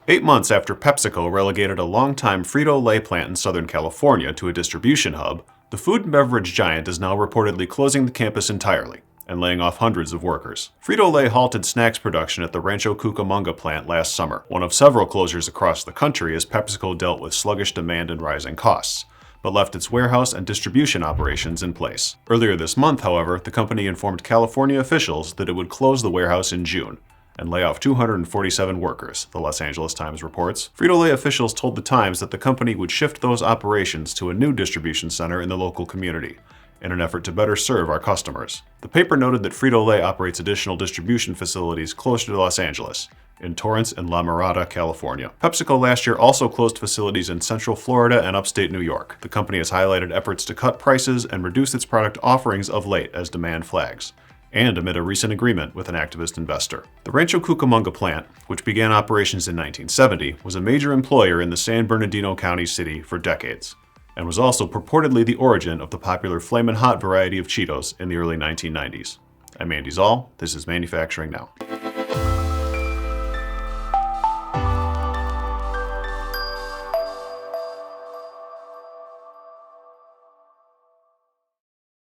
8 months after PepsiCo relegated a longtime Frito-Lay plant in Southern California to a distribution hub, the food and beverage giant is now reportedly closing the campus entirely and laying off hundreds of workers. Frito-Lay halted snacks production at the Rancho Cucamonga plant last summer, one of several closures across the country as PepsiCo dealt with sluggish demand and rising costs, but left its warehouse and distribution operations in place. Earlier this month, however, the company informed California officials that it would close the warehouse in June and lay off 247 workers, the Los Angeles Times reports. Frito-Lay officials told the Times that the company would shift those operations to a new distribution center in the local community in an effort to better serve our customers. The paper noted that Frito-Lay operates additional distribution facilities closer to Los Angeles, in Torrance and La Mirada, California. PepsiCo last year also closed facilities in Central Florida and upstate New York. The company has highlighted efforts to cut prices and reduce its product offerings of late as demand flags, and amid a recent agreement with an activist investor. The Rancho Cucamonga plant, which began operations in 1970, was a major employer in the San Bernardino County city for decades, and was also purportedly the origin of the popular Flamin' Hot variety of Cheetos in the early 1990s. I'm Andy Zoll. This is Manufacturing Now.